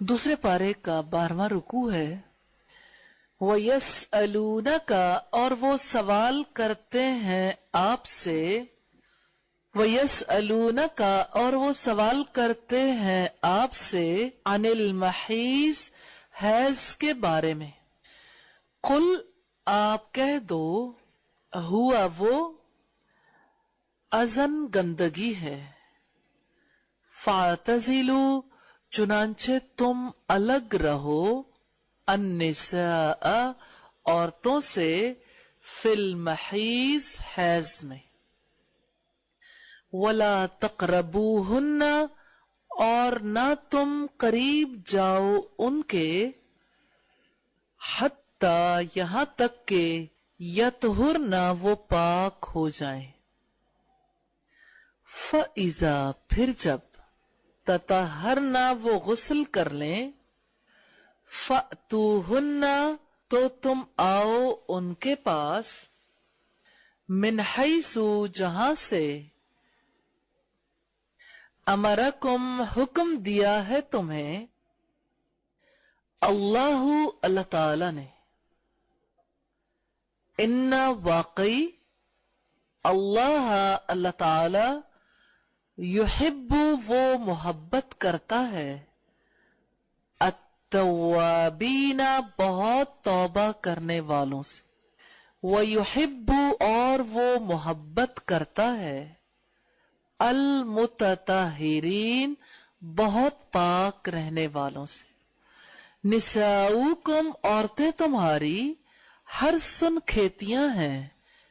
دوسرے پارے کا 12واں رکوع ہے۔ وَيَسْأَلُونَكَ، اور وہ سوال کرتے ہیں آپ سے، وَيَسْأَلُونَكَ، اور وہ سوال کرتے ہیں آپ سے، عن المحیض، حیض کے بارے میں۔ قل، آپ کہہ دو، ہوا وہ، اذن گندگی ہے، فاعتزلوا، چنانچہ تم الگ رہو، النساء، عورتوں سے، فی المحیض، حیض میں، ولا تقربوہن، اور نہ تم قریب جاؤ ان کے، حتی، یہاں تک کہ یطہرن، وہ پاک ہو جائیں، فَإِذَا، پھر جب، تطہرن، وہ غسل کر لیں، فَأْتُوهُنَّ، تو تم آؤ ان کے پاس، من حیث، جہاں سے، امرکم، حکم دیا ہے تمہیں، اللہ، اللہ تعالی نے، ان، واقعی، اللہ، اللہ تعالی، یحب، وہ محبت کرتا ہے، التوابین، بہت توبہ کرنے والوں سے، ویحب، اور وہ محبت کرتا ہے، المتطہرین، بہت پاک رہنے والوں سے۔ نساؤکم، عورتیں تمہاری، حرثن، کھیتیاں ہیں،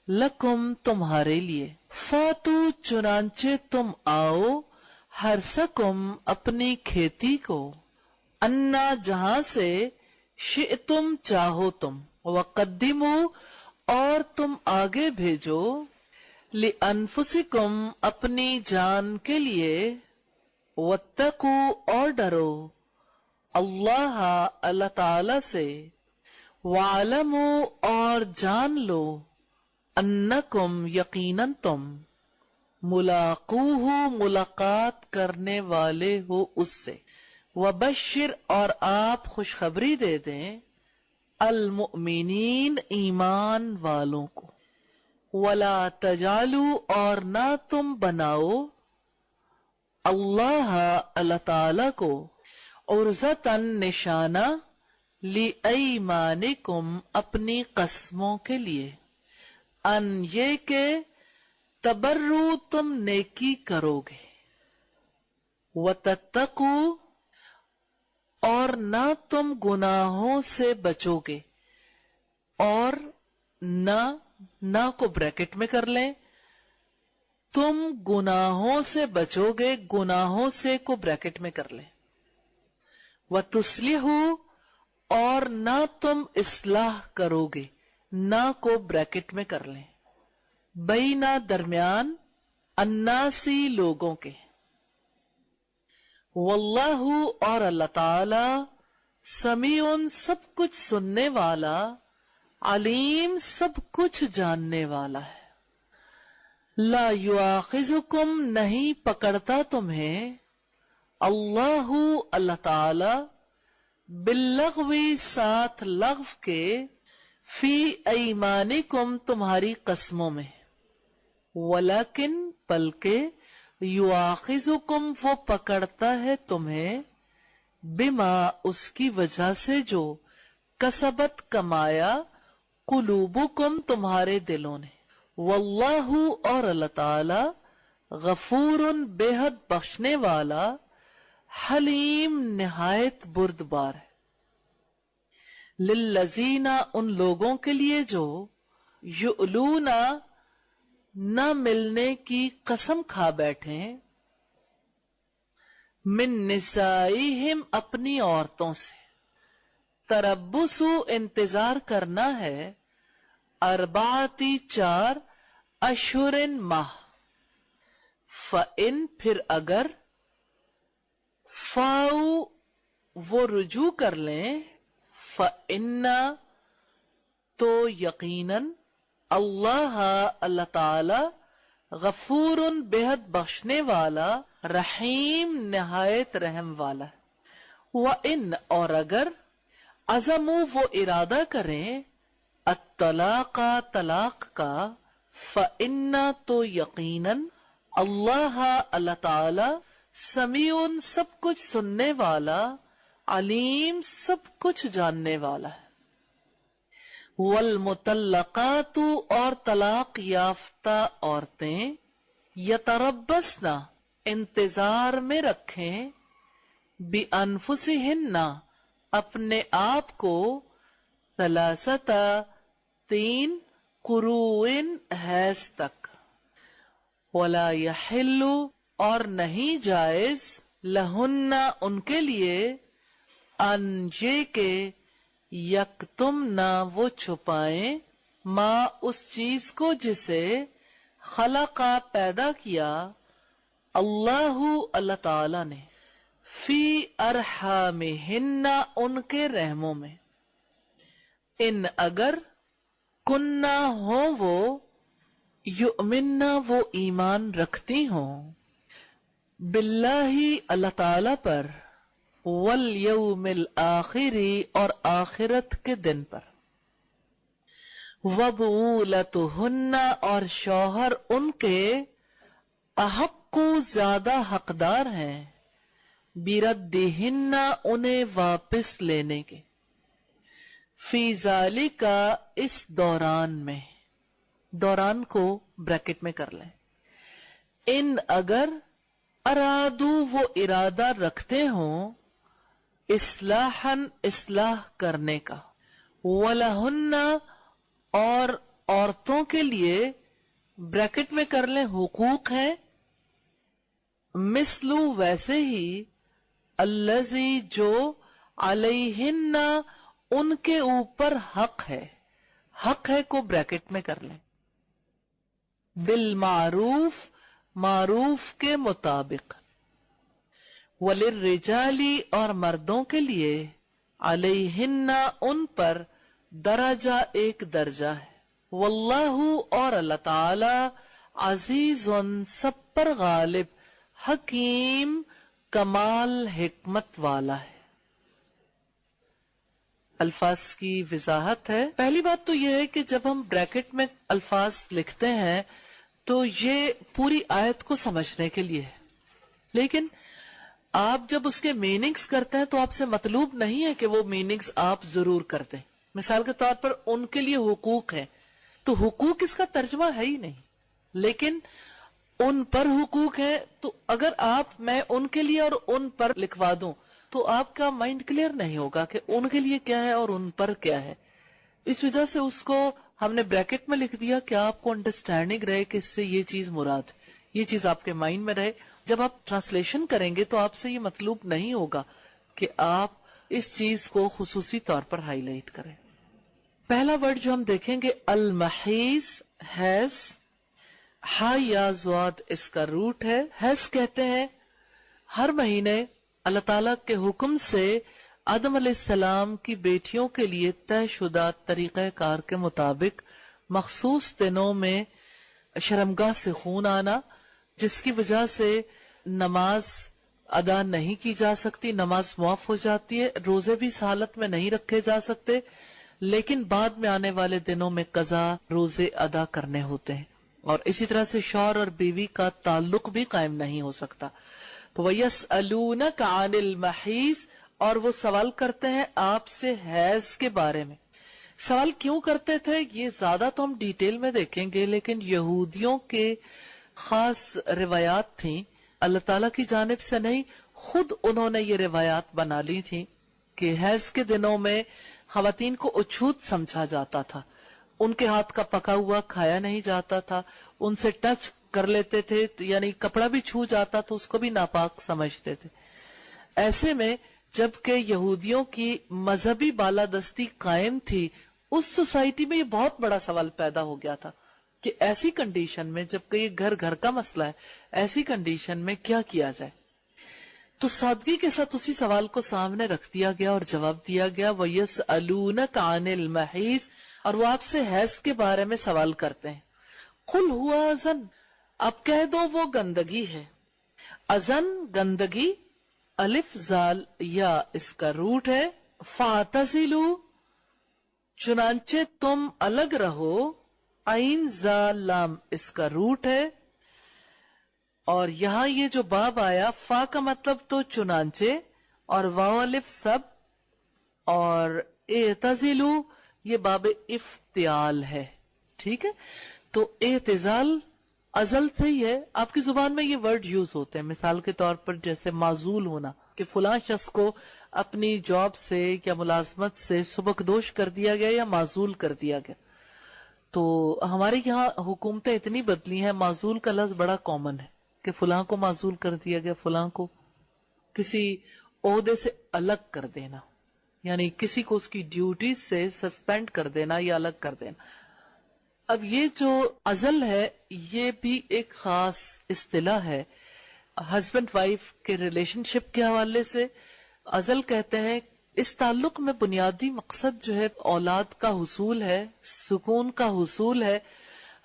لکم، تمہارے لیے، فاتو، چنانچہ تم آؤ، حرثکم، اپنی کھیتی کو، انا، جہاں سے، شئتم، چاہو تم، وقدموا، اور تم آگے بھیجو، لِأَنفُسِكُمْ، اپنی جان کے لیے، وَاتَّقُوا، اور ڈرو، اللہ، اللہ تعالی سے، وَاعْلَمُوا، اور جان لو، انکم، یقیناً تم، ملاقوہ، ملاقات کرنے والے ہو اس سے، وبشر، اور آپ خوشخبری دے دیں، المؤمنین، ایمان والوں کو، ولا تجالو، اور نہ تم بناؤ، اللہ، اللہ تعالی کو، عرضتاً، نشانہ، لِأَیْمَانِکُمْ، اپنی قسموں کے لیے، ان، یہ کہ، تبرو، تم نیکی کرو گے، وَتَتَّقُوا، اور نہ تم گناہوں سے بچو گے، اور نہ کو بریکٹ میں کر لیں، تم گناہوں سے بچو گے، گناہوں سے کو بریکٹ میں کر لیں، وَتُصْلِحُوا، اور نہ تم اصلاح کرو گے، نہ کو بریکٹ میں کر لیں، بینہ، درمیان، الناسی، لوگوں کے، واللہ، اور اللہ تعالی، سمیع، سب کچھ سننے والا، علیم، سب کچھ جاننے والا ہے۔ لا یؤاخذکم، نہیں پکڑتا تمہیں، اللہ، اللہ تعالی، باللغو، ساتھ لغو کے، فی ایمانکم، تمہاری قسموں میں، ولیکن، بلکہ، یؤاخذکم، وہ پکڑتا ہے تمہیں، بما، اس کی وجہ سے جو، کسبت، کمایا، قلوبکم، تمہارے دلوں نے، واللہ، اور اللہ تعالی، غفور، بے حد بخشنے والا، حلیم، نہایت بردبار ہے، للذین، ان لوگوں کے لیے جو، یؤلون، نہ ملنے کی قسم کھا بیٹھیں، من نسائہم، اپنی عورتوں سے، تربص، انتظار کرنا ہے، اربعتی، 4، اشہر، ماہ، فَإِن، پھر اگر، فاؤ، وہ رجوع کر لیں، فَإِنَّ، تو یقیناً، اللہ، اللہ تعالی، غفور، بے حد بخشنے والا، رحیم، نہایت رحم والا ہے، وَإِنْ اور اگر عزموا وہ ارادہ کریں الطلاق طلاق کا فَإِنَّ تو یقیناً اللہ اللہ تعالی سمیع سب کچھ سننے والا علیم سب کچھ جاننے والا ہے. والمطلقات اور طلاق یافتہ عورتیں یتربصن انتظار میں رکھیں بِأَنفُسِهِنَّ اپنے آپ کو ثلاثت 3 قروء حیض تک ولا یحل اور نہیں جائز لہن ان کے لیے ان یہ کہ یکتمنا وہ چھپائیں ما اس چیز کو جسے خلقا پیدا کیا اللہ اللہ تعالی نے فی ارحامہن ان کے رحموں میں ان اگر کننا ہوں وہ یؤمننا وہ ایمان رکھتی ہوں باللہ اللہ تعالی پر والیوم الآخری اور آخرت کے دن پر وبعولتہن اور شوہر ان کے احق زیادہ حقدار ہیں بردہن انہیں واپس لینے کے فی ذالک اس دوران میں دوران کو بریکٹ میں کر لیں ان اگر ارادو وہ ارادہ رکھتے ہوں اصلاحاً اصلاح کرنے کا ولہن اور عورتوں کے لیے بریکٹ میں کر لیں حقوق ہیں مثلو ویسے ہی الذی جو علیہن ان کے اوپر حق ہے کو بریکٹ میں کر لیں بالمعروف معروف کے مطابق وللرجالی اور مردوں کے لیے علیہن ان پر درجہ ایک درجہ ہے واللہ اور اللہ تعالی عزیز سب پر غالب حکیم کمال حکمت والا ہے. الفاظ کی وضاحت ہے. پہلی بات تو یہ ہے کہ جب ہم بریکٹ میں الفاظ لکھتے ہیں تو یہ پوری آیت کو سمجھنے کے لیے ہے، لیکن آپ جب اس کے میننگز کرتے ہیں تو آپ سے مطلوب نہیں ہے کہ وہ میننگز آپ ضرور کر دیں. مثال کے طور پر ان کے لیے حقوق ہیں تو حقوق اس کا ترجمہ ہے ہی نہیں، لیکن ان پر حقوق ہے تو اگر میں ان کے لیے اور ان پر لکھوا دوں تو آپ کا مائنڈ کلیئر نہیں ہوگا کہ ان کے لیے کیا ہے اور ان پر کیا ہے. اس وجہ سے اس کو ہم نے بریکٹ میں لکھ دیا کہ آپ کو انڈرسٹینڈنگ رہے کہ اس سے یہ چیز مراد، یہ چیز آپ کے مائنڈ میں رہے. جب آپ ٹرانسلیشن کریں گے تو آپ سے یہ مطلوب نہیں ہوگا کہ آپ اس چیز کو خصوصی طور پر ہائی لائٹ کریں. پہلا ورڈ جو ہم دیکھیں گے المحیض، حیض، ہا یا زواد اس کا روٹ ہے. حیض کہتے ہیں ہر مہینے اللہ تعالیٰ کے حکم سے آدم علیہ السلام کی بیٹیوں کے لیے طے شدہ طریقہ کار کے مطابق مخصوص دنوں میں شرمگاہ سے خون آنا، جس کی وجہ سے نماز ادا نہیں کی جا سکتی، نماز معاف ہو جاتی ہے، روزے بھی اس حالت میں نہیں رکھے جا سکتے، لیکن بعد میں آنے والے دنوں میں قضا روزے ادا کرنے ہوتے ہیں. اور اسی طرح سے شوہر اور بیوی کا تعلق بھی قائم نہیں ہو سکتا. تو وَيَسْأَلُونَكَ عَنِ الْمَحِيضِ اور وہ سوال کرتے ہیں آپ سے حیض کے بارے میں. سوال کیوں کرتے تھے یہ زیادہ تو ہم ڈیٹیل میں دیکھیں گے، لیکن یہودیوں کے خاص روایات تھیں، اللہ تعالیٰ کی جانب سے نہیں، خود انہوں نے یہ روایات بنا لی تھی کہ حیض کے دنوں میں خواتین کو اچھوت سمجھا جاتا تھا، ان کے ہاتھ کا پکا ہوا کھایا نہیں جاتا تھا، ان سے ٹچ کر لیتے تھے یعنی کپڑا بھی چھو جاتا تو اس کو بھی ناپاک سمجھتے تھے. ایسے میں جبکہ یہودیوں کی مذہبی بالادستی قائم تھی، اس سوسائٹی میں یہ بہت بڑا سوال پیدا ہو گیا تھا کہ ایسی کنڈیشن میں جبکہ یہ گھر گھر کا مسئلہ ہے، ایسی کنڈیشن میں کیا کیا جائے. تو سادگی کے ساتھ اسی سوال کو سامنے رکھ دیا گیا اور جواب دیا گیا وَيَسْأَلُونَكَ عَنِ الْمَحِيضِ اور وہ آپ سے حیض کے بارے میں سوال کرتے ہیں. قُلْ هُوَ أَذًا اب کہہ دو وہ گندگی ہے. اذن گندگی، الف زال یا اس کا روٹ ہے. فاعتزلو چنانچہ تم الگ رہو. عین زال لام اس کا روٹ ہے. اور یہاں یہ جو باب آیا فا کا مطلب تو چنانچہ اور واو الف سب اور اعتزلو یہ باب افتعال ہے. ٹھیک ہے. تو اعتزال ازل سے ہی ہے. آپ کی زبان میں یہ ورڈ یوز ہوتے ہیں مثال کے طور پر جیسے معزول ہونا کہ فلاں شخص کو اپنی جاب سے یا ملازمت سے سبکدوش کر دیا گیا یا معزول کر دیا گیا. تو ہمارے یہاں حکومتیں اتنی بدلی ہیں معزول کا لفظ بڑا کامن ہے کہ فلاں کو معزول کر دیا گیا, فلاں کو کسی عہدے سے الگ کر دینا, یعنی کسی کو اس کی ڈیوٹیز سے سسپینڈ کر دینا یا الگ کر دینا. اب یہ جو ازل ہے یہ بھی ایک خاص اصطلاح ہے ہسبینڈ وائف کے ریلیشن شپ کے حوالے سے. ازل کہتے ہیں اس تعلق میں بنیادی مقصد جو ہے اولاد کا حصول ہے, سکون کا حصول ہے.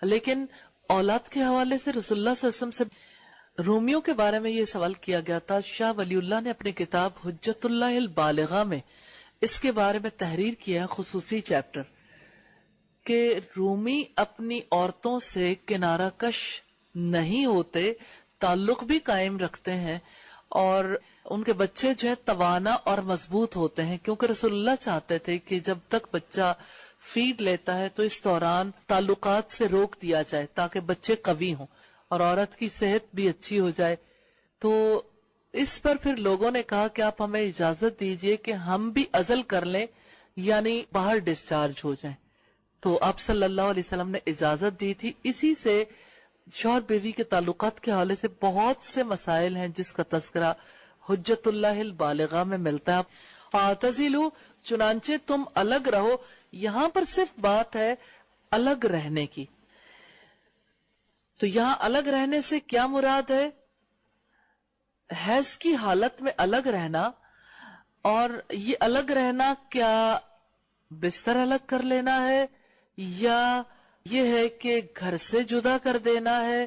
لیکن اولاد کے حوالے سے رسول اللہ صلی اللہ علیہ وسلم سے رومیوں کے بارے میں یہ سوال کیا گیا تھا. شاہ ولی اللہ نے اپنی کتاب حجت اللہ البالغہ میں اس کے بارے میں تحریر کیا خصوصی چیپٹر کہ رومی اپنی عورتوں سے کنارہ کش نہیں ہوتے, تعلق بھی قائم رکھتے ہیں اور ان کے بچے جو ہے توانا اور مضبوط ہوتے ہیں, کیونکہ رسول اللہ چاہتے تھے کہ جب تک بچہ فیڈ لیتا ہے تو اس دوران تعلقات سے روک دیا جائے تاکہ بچے قوی ہوں اور عورت کی صحت بھی اچھی ہو جائے. تو اس پر پھر لوگوں نے کہا کہ آپ ہمیں اجازت دیجئے کہ ہم بھی ازل کر لیں یعنی باہر ڈسچارج ہو جائیں. تو آپ صلی اللہ علیہ وسلم نے اجازت دی تھی. اسی سے شوہر بیوی کے تعلقات کے حوالے سے بہت سے مسائل ہیں جس کا تذکرہ حجت اللہ البالغہ میں ملتا ہے. فاعتزلوا چنانچہ تم الگ رہو. یہاں پر صرف بات ہے الگ رہنے کی. تو یہاں الگ رہنے سے کیا مراد ہے؟ حیض کی حالت میں الگ رہنا. اور یہ الگ رہنا کیا بستر الگ کر لینا ہے یا یہ ہے کہ گھر سے جدا کر دینا ہے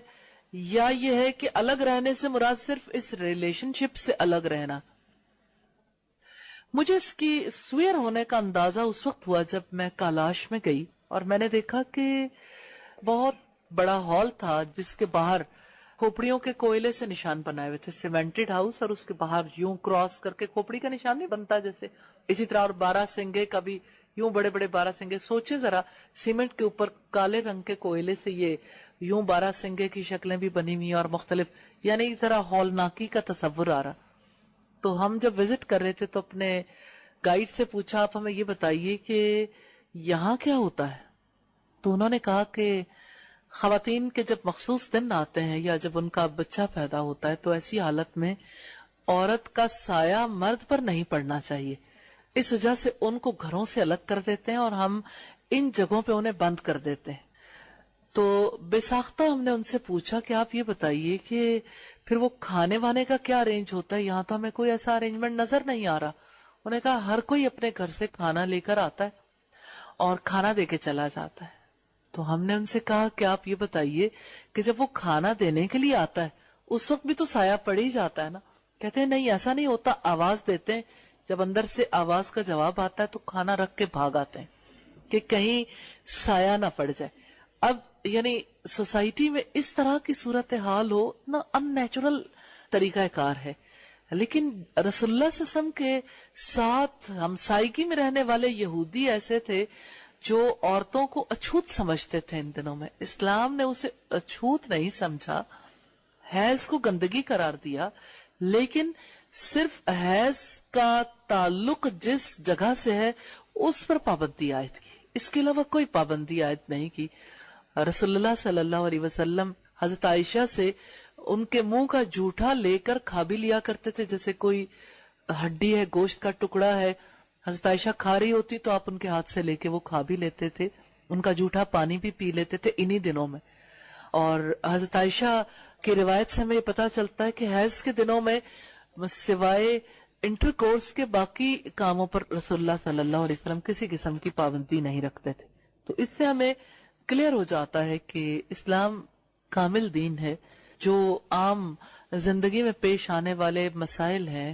یا یہ ہے کہ الگ رہنے سے مراد صرف اس ریلیشن شپ سے الگ رہنا؟ مجھے اس کی سوئر ہونے کا اندازہ اس وقت ہوا جب میں کالاش میں گئی اور میں نے دیکھا کہ بہت بڑا ہال تھا جس کے باہر کھوپڑیوں کے کوئلے سے نشان بنائے ہوئے تھے, سیمنٹڈ ہاؤس, اور اس کے باہر یوں کراس کر کے کھوپڑی کا نشان نہیں بنتا جیسے, اسی طرح اور 12 سنگے کا بھی یوں بڑے بڑے 12 سنگے. سوچے ذرا سیمنٹ کے اوپر کالے رنگ کے کوئلے سے یہ یوں 12 سنگے کی شکلیں بھی بنی ہوئی اور مختلف, یعنی ذرا ہولناکی کا تصور آ رہا. تو ہم جب وزٹ کر رہے تھے تو اپنے گائیڈ سے پوچھا آپ ہمیں یہ بتائیے کہ یہاں کیا ہوتا ہے؟ تو انہوں نے کہا کہ خواتین کے جب مخصوص دن آتے ہیں یا جب ان کا بچہ پیدا ہوتا ہے تو ایسی حالت میں عورت کا سایہ مرد پر نہیں پڑنا چاہیے. اس وجہ سے ان کو گھروں سے الگ کر دیتے ہیں اور ہم ان جگہوں پہ انہیں بند کر دیتے ہیں. تو بے ساختہ ہم نے ان سے پوچھا کہ آپ یہ بتائیے کہ پھر وہ کھانے وانے کا کیا ارینج ہوتا ہے؟ یہاں تو ہمیں کوئی ایسا ارینجمنٹ نظر نہیں آ رہا. انہوں نے کہا ہر کوئی اپنے گھر سے کھانا لے کر آتا ہے اور کھانا دے کے چلا جاتا ہے. تو ہم نے ان سے کہا کہ آپ یہ بتائیے کہ جب وہ کھانا دینے کے لیے آتا ہے اس وقت بھی تو سایہ پڑ ہی جاتا ہے نا؟ کہتے ہیں نہیں ایسا نہیں ہوتا, آواز دیتے ہیں, جب اندر سے آواز کا جواب آتا ہے تو کھانا رکھ کے بھاگ آتے ہیں کہ کہیں سایہ نہ پڑ جائے. اب یعنی سوسائٹی میں اس طرح کی صورتحال ہو نا, ان نیچرل طریقہ کار ہے. لیکن رسول اللہ صلی اللہ علیہ وسلم کے ساتھ ہمسائیگی میں رہنے والے یہودی ایسے تھے جو عورتوں کو اچھوت سمجھتے تھے. ان دنوں میں اسلام نے اسے اچھوت نہیں سمجھا, حیض کو گندگی قرار دیا, لیکن صرف حیض کا تعلق جس جگہ سے ہے اس پر پابندی عائد کی, اس کے علاوہ کوئی پابندی عائد نہیں کی. رسول اللہ صلی اللہ علیہ وسلم حضرت عائشہ سے ان کے منہ کا جھوٹا لے کر کھا بھی لیا کرتے تھے, جیسے کوئی ہڈی ہے, گوشت کا ٹکڑا ہے, حضرت عائشہ کھا رہی ہوتی تو آپ ان کے ہاتھ سے لے کے وہ کھا بھی لیتے تھے, ان کا جھوٹا پانی بھی پی لیتے تھے انہی دنوں میں. اور حضرت عائشہ کی روایت سے ہمیں یہ پتا چلتا ہے کہ حیض کے دنوں میں سوائے انٹر کورس کے باقی کاموں پر رسول اللہ صلی اللہ علیہ وسلم کسی قسم کی پابندی نہیں رکھتے تھے. تو اس سے ہمیں کلیئر ہو جاتا ہے کہ اسلام کامل دین ہے. جو عام زندگی میں پیش آنے والے مسائل ہیں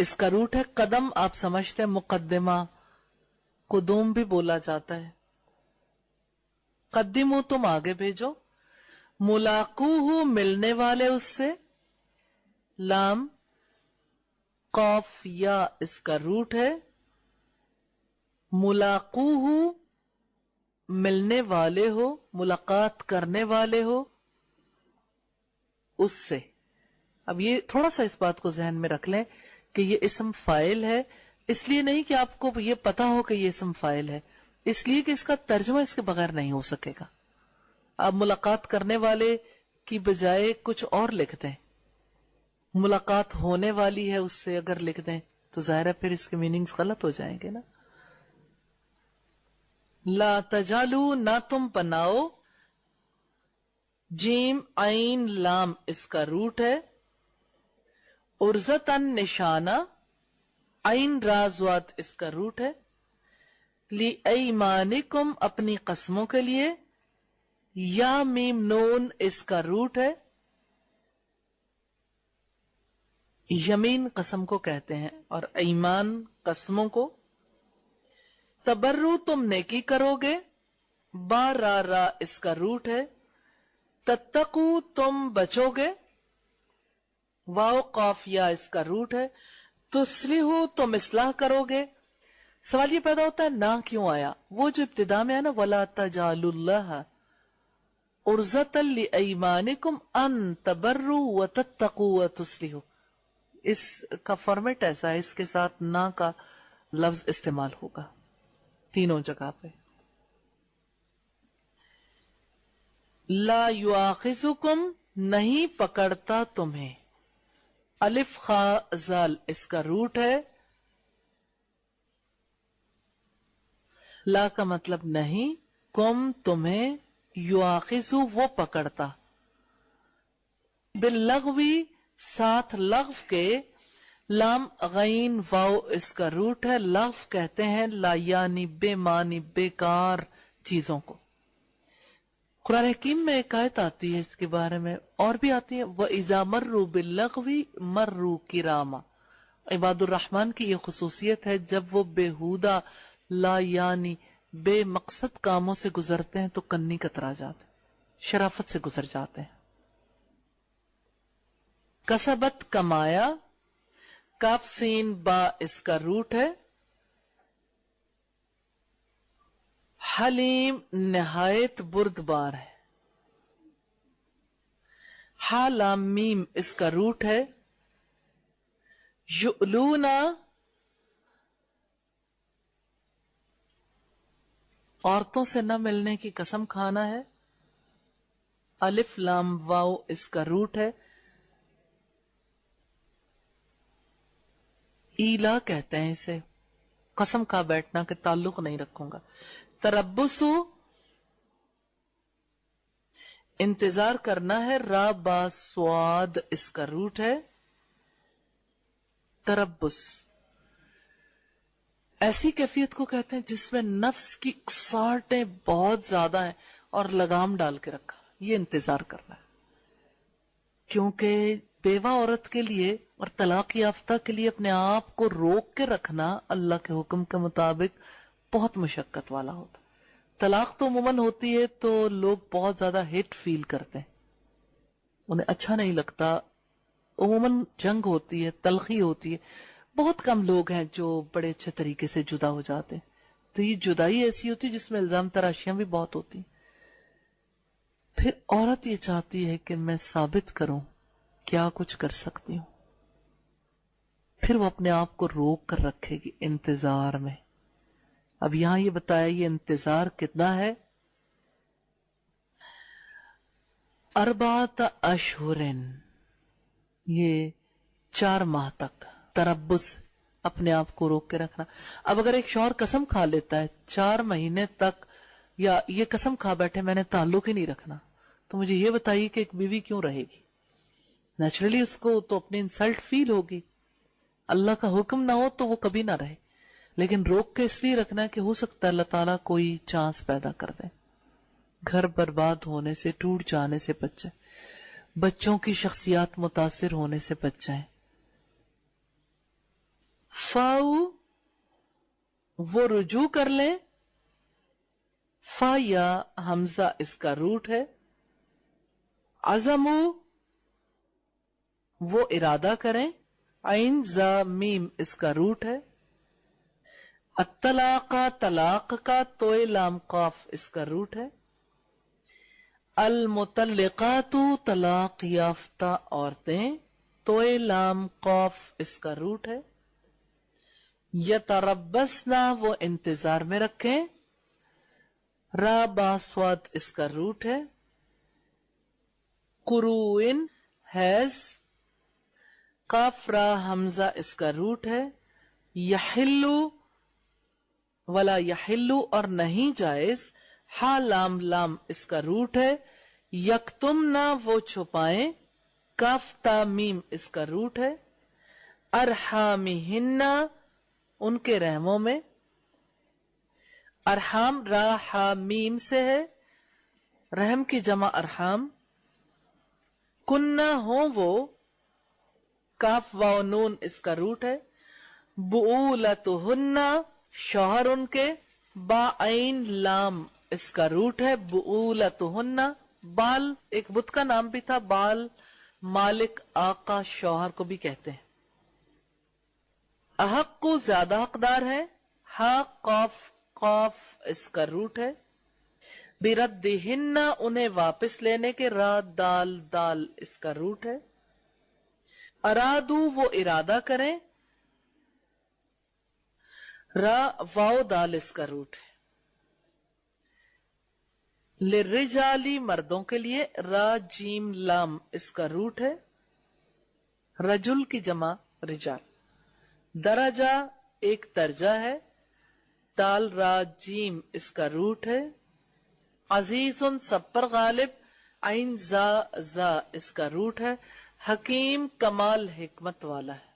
اس کا روٹ ہے قدم. آپ سمجھتے ہیں مقدمہ قدوم بھی بولا جاتا ہے. قدمو تم آگے بھیجو. ملاقوہ ملنے والے اس سے. لام قاف یا اس کا روٹ ہے. ملاقوہ ملنے والے ہو, ملاقات کرنے والے ہو اس سے. اب یہ تھوڑا سا اس بات کو ذہن میں رکھ لیں کہ یہ اسم فاعل ہے. اس لیے نہیں کہ آپ کو یہ پتا ہو کہ یہ اسم فاعل ہے, اس لیے کہ اس کا ترجمہ اس کے بغیر نہیں ہو سکے گا. آپ ملاقات کرنے والے کی بجائے کچھ اور لکھ دیں, ملاقات ہونے والی ہے اس سے اگر لکھ دیں تو ظاہر ہے پھر اس کے میننگز غلط ہو جائیں گے نا. لا تجالو نہ تم بناؤ. جیم عین لام اس کا روٹ ہے. ارزتن نشانہ. عین را زواد اس کا روٹ ہے. لی ایمانکم اپنی قسموں کے لیے. یا میم نون اس کا روٹ ہے. یمین قسم کو کہتے ہیں اور ایمان قسموں کو. تبرو تم نیکی کرو گے. با را را اس کا روٹ ہے. تتقو تم بچو گے. واو قاف یا اس کا روٹ ہے. تسلیحو تم اصلاح کرو گے. سوال یہ پیدا ہوتا ہے نہ کیوں آیا؟ وہ جو ابتدا میں ہے نا وَلَا تَجْعَلُوا اللَّهَ عُرْضَةً لِأَيْمَانِكُمْ أَن تَبَرُّوا وَتَتَّقُوا وَتُصْلِحُوا, اس کا فارمیٹ ایسا ہے, اس کے ساتھ نہ کا لفظ استعمال ہوگا تینوں جگہ پہ. لا یؤاخذکم نہیں پکڑتا تمہیں. الف خا زال اس کا روٹ ہے. لا کا مطلب نہیں, کم تمہیں, یؤاخذو وہ پکڑتا. باللغوی ساتھ لغو کے. لام غین واو اس کا روٹ ہے. لغو کہتے ہیں لا یعنی بے معنی بیکار چیزوں کو. قرآن حکیم میں ایک آیت آتی ہے اس کے بارے میں, اور بھی آتی ہے وَإِذَا مَرُّوا بِاللَّغْوِ مَرُّوا كِرَامًا. عباد الرحمن کی یہ خصوصیت ہے, جب وہ بےہودہ لا یعنی بے مقصد کاموں سے گزرتے ہیں تو کنی کترا جاتے ہیں, شرافت سے گزر جاتے ہیں. کسبت کمایا. کاف سین با اس کا روٹ ہے. حلیم نہایت بردبار ہے. ہا لام میم اس کا روٹ ہے. یؤلونا عورتوں سے نہ ملنے کی قسم کھانا ہے. الف لام واو اس کا روٹ ہے. ایلا کہتے ہیں اسے, قسم کھا بیٹھنا کہ تعلق نہیں رکھوں گا. تربسو انتظار کرنا ہے. را با سواد اس کا روٹ ہے. تربس ایسی کیفیت کو کہتے ہیں جس میں نفس کی اکساہٹیں بہت زیادہ ہیں اور لگام ڈال کے رکھا, یہ انتظار کرنا ہے. کیونکہ بیوہ عورت کے لیے اور طلاق یافتہ کے لیے اپنے آپ کو روک کے رکھنا اللہ کے حکم کے مطابق بہت مشقت والا ہوتا. طلاق تو عموماً ہوتی ہے تو لوگ بہت زیادہ ہٹ فیل کرتے ہیں, انہیں اچھا نہیں لگتا. عموماً جنگ ہوتی ہے, تلخی ہوتی ہے. بہت کم لوگ ہیں جو بڑے اچھے طریقے سے جدا ہو جاتے ہیں. تو یہ جدائی ایسی ہوتی ہے جس میں الزام تراشیاں بھی بہت ہوتی ہیں. پھر عورت یہ چاہتی ہے کہ میں ثابت کروں کیا کچھ کر سکتی ہوں. پھر وہ اپنے آپ کو روک کر رکھے گی انتظار میں. اب یہاں یہ بتایا یہ انتظار کتنا ہے. 4 اشہر, یہ 4 ماہ تک تربص, اپنے آپ کو روک کے رکھنا. اب اگر ایک شوہر قسم کھا لیتا ہے 4 مہینے تک, یا یہ قسم کھا بیٹھے میں نے تعلق ہی نہیں رکھنا, تو مجھے یہ بتائیے کہ ایک بیوی کیوں رہے گی؟ نیچرلی اس کو تو اپنی انسلٹ فیل ہوگی. اللہ کا حکم نہ ہو تو وہ کبھی نہ رہے, لیکن روک کے اس لیے رکھنا ہے کہ ہو سکتا ہے اللہ تعالیٰ کوئی چانس پیدا کر دے, گھر برباد ہونے سے, ٹوٹ جانے سے بچ جائے, بچوں کی شخصیات متاثر ہونے سے بچ جائیں. فاؤ وہ رجوع کر لیں، فا یا حمزہ اس کا روٹ ہے، عزمو وہ ارادہ کریں، عین زا میم اس کا روٹ ہے، الطلاق طلاق کا توئے لام قاف اس کا روٹ ہے، المطلقات طلاق یافتہ عورتیں توئے لام قاف اس کا روٹ ہے، یتربصنا وہ انتظار میں رکھیں، را با صاد اس کا روٹ ہے، قروئن حیض، قاف را حمزہ اس کا روٹ ہے، یحلو ولا یحلو اور نہیں جائز، ہا لام لام اس کا روٹ ہے، یکتمنا وہ چھپائیں، کاف تا میم اس کا روٹ ہے، ارحامہن ان کے رحموں میں، ارحام را ہا میم سے ہے، رحم کی جمع ارحام، کننا ہوں وہ، کاف واو نون اس کا روٹ ہے، بؤولتہن شوہر ان کے، با عین لام اس کا روٹ ہے، بؤولتہن، بال ایک بت کا نام بھی تھا، بال مالک آقا شوہر کو بھی کہتے ہیں، احق کو زیادہ حقدار ہے، ہا قاف قاف اس کا روٹ ہے، بردہن انہیں واپس لینے کے، را دال دال اس کا روٹ ہے، ارادو وہ ارادہ کریں، را واو دال اس کا روٹ ہے، للرجالی مردوں کے لیے، را جیم لام اس کا روٹ ہے، رجل کی جمع رجال، درجہ ایک درجہ ہے، دال را جیم اس کا روٹ ہے، عزیز سب پر غالب، عین زا زا اس کا روٹ ہے، حکیم کمال حکمت والا ہے۔